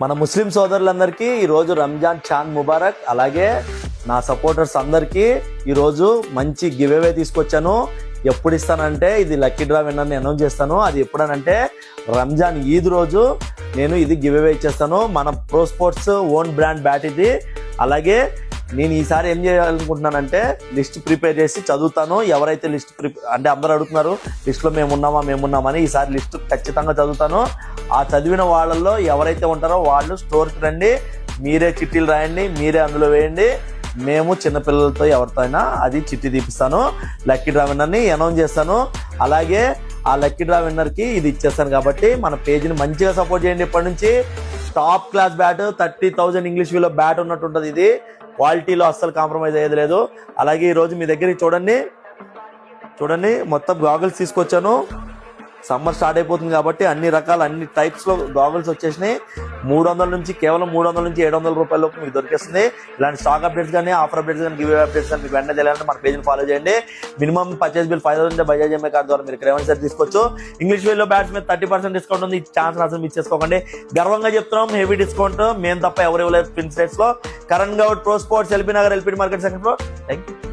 మన ముస్లిం సోదరులందరికీ ఈరోజు రంజాన్ చాంద్ ముబారక్. అలాగే నా సపోర్టర్స్ అందరికీ ఈరోజు మంచి గివ్ అవే తీసుకొచ్చాను. ఎప్పుడు ఇస్తానంటే ఇది లక్కీ డ్రా విన్నర్ని అనౌన్స్ చేస్తాను. అది ఎప్పుడనంటే రంజాన్ ఈద్ రోజు నేను ఇది గివ్ అవే ఇచ్చేస్తాను. మన pro sports own brand bat ఇది. అలాగే నేను ఈసారి ఏం చేయాలనుకుంటున్నానంటే లిస్ట్ ప్రిపేర్ చేసి చదువుతాను. ఎవరైతే లిస్ట్ అంటే అందరూ అడుగుతున్నారు లిస్ట్లో మేమున్నామని. ఈసారి లిస్ట్ ఖచ్చితంగా చదువుతాను. ఆ చదివిన వాళ్ళల్లో ఎవరైతే ఉంటారో వాళ్ళు స్టోర్కి రండి, మీరే చిట్టీలు రాయండి, మీరే అందులో వేయండి. మేము చిన్నపిల్లలతో ఎవరితో అయినా అది చిట్టి తీపిస్తాను. లక్కీ డ్రా విన్నర్ని అనౌన్స్ చేస్తాను. అలాగే ఆ లక్కీ డ్రా విన్నర్కి ఇది ఇచ్చేస్తాను. కాబట్టి మన పేజ్ని మంచిగా సపోర్ట్ చేయండి. ఇప్పటి నుంచి టాప్ క్లాస్ బ్యాట్ 30,000 ఇంగ్లీష్ వ్యూలో బ్యాట్ ఉన్నట్టు ఉంటుంది. ఇది క్వాలిటీలో అస్సలు కాంప్రమైజ్ అయ్యేది లేదు. అలాగే ఈరోజు మీ దగ్గరికి చూడండి మొత్తం గాగుల్స్ తీసుకొచ్చాను. సమ్మర్ స్టార్ట్ అయిపోతుంది కాబట్టి అన్ని టైప్స్ లో గాగుల్స్ వచ్చేసినాయి. 300 నుంచి కేవలం 300 నుంచి 700 రూపాయల లోపు మీకు దొరికేస్తుంది. ఇలాంటి స్టాక్ అప్డేట్స్ కానీ ఆఫర్ అప్డేట్స్ కానీ గివ్ అప్డేట్స్ కానీ మీకు వెంటనే తెలియాలంటే మన పేజ్ని ఫాలో చేయండి. Minimum purchase bill 5,000 Bajaj MI card ద్వారా మీరు ఇక్కడ ఏమైనా సరే తీసుకోవచ్చు. ఇంగ్లీష్ వేలో బ్యాట్స్ మీద 30% డిస్కౌంట్ ఉంది. ఈ ఛాన్స్ అసలు మిస్ చేసుకోకండి. గర్వంగా చెప్తున్నాం, హెవీ డిస్కౌంట్ మేము తప్ప ఎవరు ఇవ్వలేదు స్పిన్ స్టేట్స్ లో. Karan Goud pro sports, LB Nagar, LP market second floor. Thank you.